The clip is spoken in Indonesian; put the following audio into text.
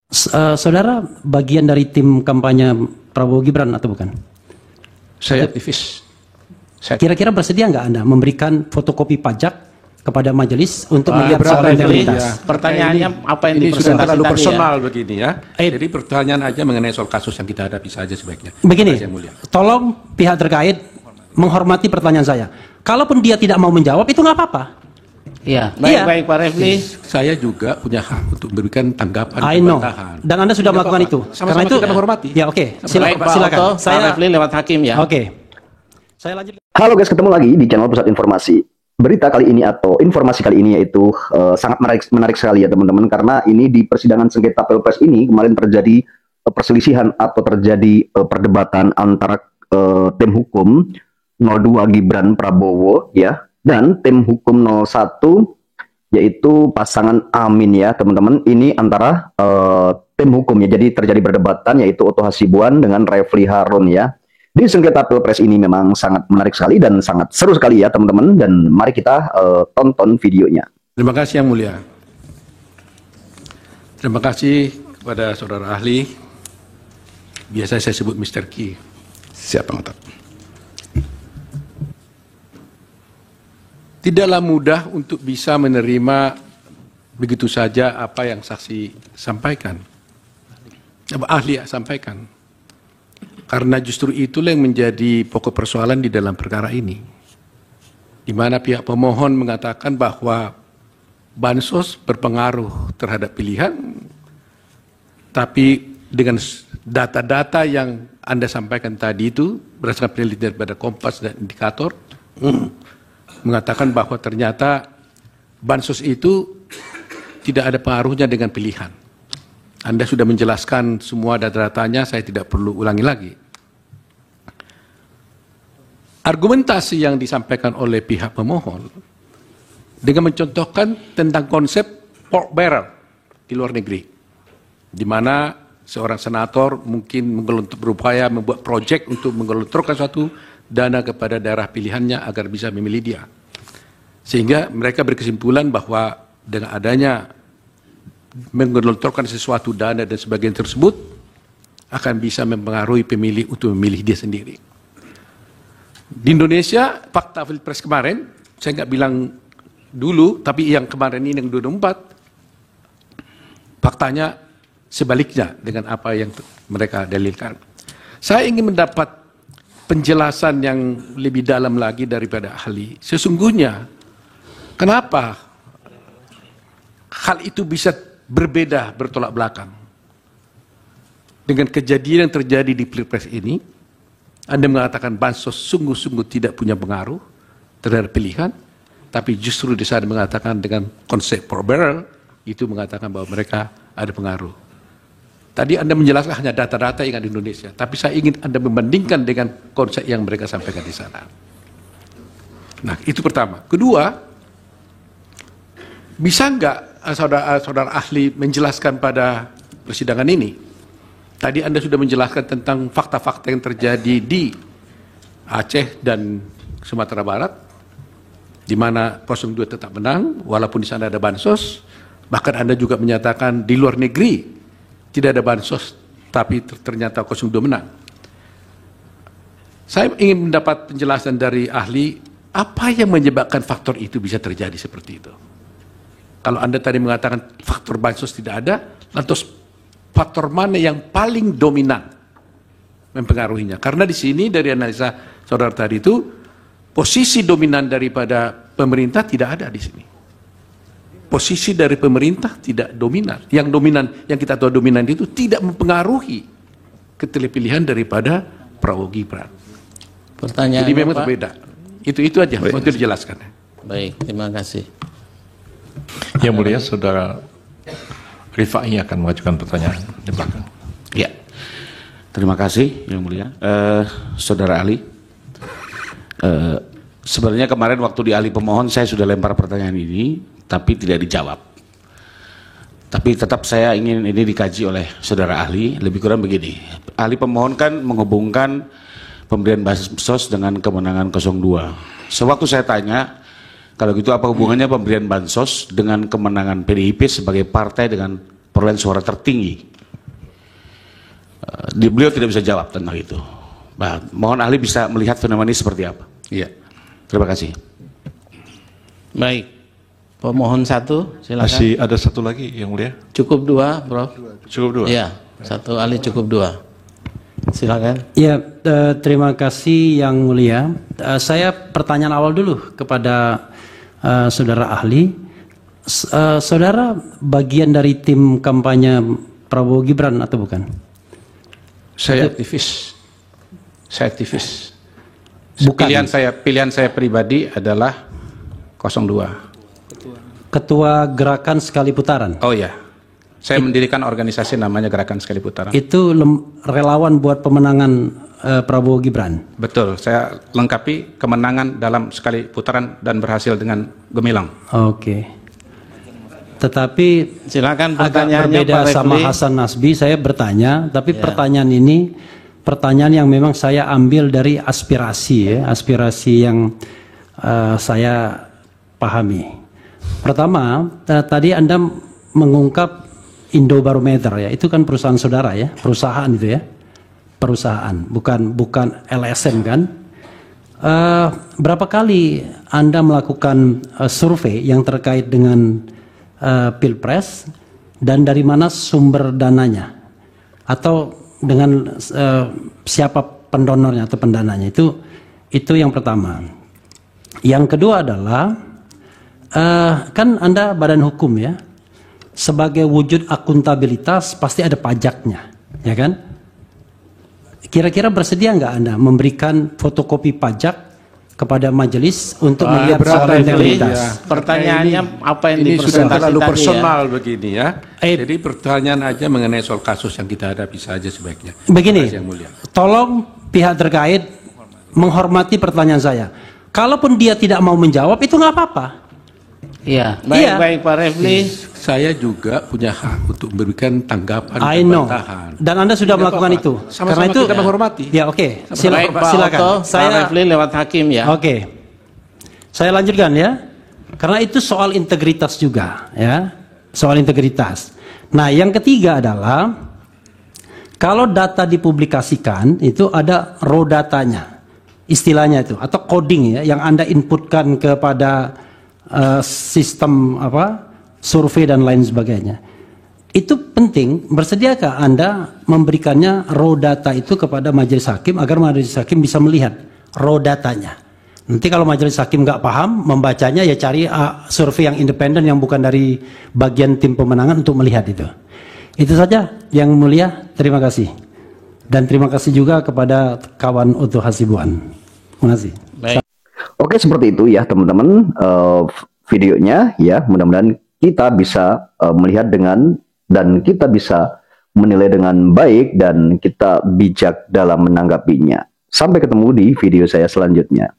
Saudara bagian dari tim kampanye Prabowo Gibran atau bukan? Saya aktivis. Kira-kira bersedia nggak Anda memberikan fotokopi pajak kepada majelis untuk melihat soal integritas? Pertanyaannya apa yang ini sudah terlalu tadi personal begini ya. Jadi pertanyaan aja mengenai soal kasus yang kita hadapi saja sebaiknya. Begini, tolong pihak terkait menghormati pertanyaan saya. Kalaupun dia tidak mau menjawab itu nggak apa-apa. Iya, baik Pak Refli. Saya juga punya hak untuk memberikan tanggapan I know. Dan Anda sudah melakukan itu. Sama-sama Karena itu kita menghormati. Ya oke. Silakan. Pak Refli lewat hakim ya. Oke. Saya lanjut. Halo guys, ketemu lagi di channel Pusat Informasi. Berita kali ini atau informasi kali ini yaitu sangat menarik sekali ya teman-teman, karena ini di persidangan sengketa Pilpres ini kemarin terjadi perselisihan atau terjadi perdebatan antara tim hukum 02 Gibran Prabowo ya dan tim hukum 01 yaitu pasangan Amin ya teman-teman. Ini antara tim hukum ya, jadi terjadi perdebatan yaitu Otto Hasibuan dengan Refli Harun ya. Di sengketa Pilpres ini memang sangat menarik sekali dan sangat seru sekali ya teman-teman, dan mari kita tonton videonya. Terima kasih Yang Mulia. Terima kasih kepada saudara ahli. Biasa saya sebut Mr. Ki. Siap, Pak. Tidaklah mudah untuk bisa menerima begitu saja apa yang saksi sampaikan, ahli sampaikan. Karena justru itulah yang menjadi pokok persoalan di dalam perkara ini. Di mana pihak pemohon mengatakan bahwa bansos berpengaruh terhadap pilihan, tapi dengan data-data yang Anda sampaikan tadi itu, berdasarkan penelitian daripada Kompas dan Indikator, mengatakan bahwa ternyata bansos itu tidak ada pengaruhnya dengan pilihan. Anda sudah menjelaskan semua data-datanya, saya tidak perlu ulangi lagi. Argumentasi yang disampaikan oleh pihak pemohon dengan mencontohkan tentang konsep pork barrel di luar negeri, di mana seorang senator mungkin berupaya membuat proyek untuk menggelontorkan suatu dana kepada daerah pilihannya agar bisa memilih dia. Sehingga mereka berkesimpulan bahwa dengan adanya menggelontorkan sesuatu dana dan sebagainya tersebut akan bisa mempengaruhi pemilih untuk memilih dia sendiri. Di Indonesia, fakta Pilpres kemarin, saya nggak bilang dulu, tapi yang kemarin ini yang 2024, faktanya sebaliknya dengan apa yang mereka dalilkan. Saya ingin mendapat penjelasan yang lebih dalam lagi daripada ahli. Sesungguhnya, kenapa hal itu bisa berbeda, bertolak belakang dengan kejadian yang terjadi di Pilpres ini? Anda mengatakan bansos sungguh-sungguh tidak punya pengaruh terhadap pilihan, tapi justru di sana mengatakan dengan konsep per barrel itu mengatakan bahwa mereka ada pengaruh. Tadi Anda menjelaskan hanya data-data yang ada di Indonesia, tapi saya ingin Anda membandingkan dengan konsep yang mereka sampaikan di sana. Nah, itu pertama. Kedua, bisa nggak saudara ahli menjelaskan pada persidangan ini? Tadi Anda sudah menjelaskan tentang fakta-fakta yang terjadi di Aceh dan Sumatera Barat, di mana 02 tetap menang, walaupun di sana ada bansos. Bahkan Anda juga menyatakan di luar negeri tidak ada bansos, tapi ternyata 02 menang. Saya ingin mendapat penjelasan dari ahli, apa yang menyebabkan faktor itu bisa terjadi seperti itu? Kalau Anda tadi mengatakan faktor bansos tidak ada, lantas faktor mana yang paling dominan mempengaruhinya? Karena di sini dari analisa saudara tadi itu, posisi dominan daripada pemerintah tidak ada di sini. Posisi dari pemerintah tidak dominan. Yang dominan, yang kita tahu dominan itu tidak mempengaruhi keterpilihan daripada Prabowo Gibran. Pertanyaan jadi memang berbeda. Itu aja, untuk dijelaskan. Baik, terima kasih. Yang Mulia, Saudara Rifai akan mengajukan pertanyaan di belakang. Ya, terima kasih Yang Mulia. Saudara ahli, sebenarnya kemarin waktu di ahli pemohon saya sudah lempar pertanyaan ini, tapi tidak dijawab. Tapi tetap saya ingin ini dikaji oleh saudara ahli. Lebih kurang begini, ahli pemohon kan menghubungkan pemberian bansos dengan kemenangan 02. Sewaktu saya tanya, kalau gitu apa hubungannya pemberian bansos dengan kemenangan PDIP sebagai partai dengan perolehan suara tertinggi Beliau tidak bisa jawab tentang itu. Nah, mohon ahli bisa melihat fenomena ini seperti apa. Iya. Terima kasih. Baik. Pemohon 1, silakan. Masih ada satu lagi yang mulia. Cukup 2, Prof. Cukup 2. Iya, satu ahli cukup 2. Silakan. Ya, terima kasih yang mulia. Saya pertanyaan awal dulu kepada saudara ahli. Saudara bagian dari tim kampanye Prabowo Gibran atau bukan? Saya aktivis. Saya aktivis. Bukan. Pilihan saya pribadi adalah 02. Ketua Gerakan Sekali Putaran. Oh ya. Saya mendirikan organisasi namanya Gerakan Sekali Putaran. Itu relawan buat pemenangan Prabowo Gibran. Betul. Saya lengkapi kemenangan dalam sekali putaran dan berhasil dengan gemilang. Oke. Tetapi Silakan agak pertanyaannya, berbeda Pak sama Refli. Hasan Nasbi. Saya bertanya, tapi pertanyaan ini pertanyaan yang memang saya ambil dari aspirasi ya, aspirasi yang saya pahami. Pertama, tadi Anda mengungkap Indobarometer ya, itu kan perusahaan saudara ya, perusahaan itu ya, perusahaan, bukan LSM kan. Berapa kali Anda melakukan survei yang terkait dengan Pilpres dan dari mana sumber dananya atau dengan siapa pendonornya atau pendananya, itu yang pertama. Yang kedua adalah kan Anda badan hukum ya, sebagai wujud akuntabilitas pasti ada pajaknya, ya kan? Kira-kira bersedia nggak Anda memberikan fotokopi pajak kepada majelis untuk melihat soal integritas? Pertanyaannya apa yang Ini sudah dipresentasi terlalu tadi personal begini ya. Eh. Jadi pertanyaan aja mengenai soal kasus yang kita hadapi saja sebaiknya. Begini, Terima kasih, Yang Mulia. tolong pihak terkait menghormati pertanyaan saya. Kalaupun dia tidak mau menjawab, itu nggak apa-apa. Iya. Iya. Baik Pak Refli. Saya juga punya hak untuk memberikan tanggapan I dan know. bantahan. Dan Anda sudah Tidak melakukan apa-apa. itu. Sama-sama Karena itu kita menghormati. Ya oke. Baik Pak Silakan. Otto, Pak Refli lewat hakim ya. Oke. Saya lanjutkan ya. Karena itu soal integritas juga ya. Soal integritas. Nah, yang ketiga adalah kalau data dipublikasikan itu ada raw datanya. Istilahnya itu atau coding ya yang Anda inputkan kepada sistem survei dan lain sebagainya. Itu penting. Bersediakah Anda memberikannya raw data itu kepada majelis hakim agar majelis hakim bisa melihat raw datanya? Nanti kalau majelis hakim nggak paham membacanya, ya cari survei yang independen yang bukan dari bagian tim pemenangan untuk melihat itu. Itu saja Yang Mulia. Terima kasih. Dan terima kasih juga kepada kawan Otto Hasibuan. Terima kasih. Baik. Oke, seperti itu ya teman-teman videonya ya. Mudah-mudahan kita bisa melihat dan kita bisa menilai dengan baik dan kita bijak dalam menanggapinya. Sampai ketemu di video saya selanjutnya.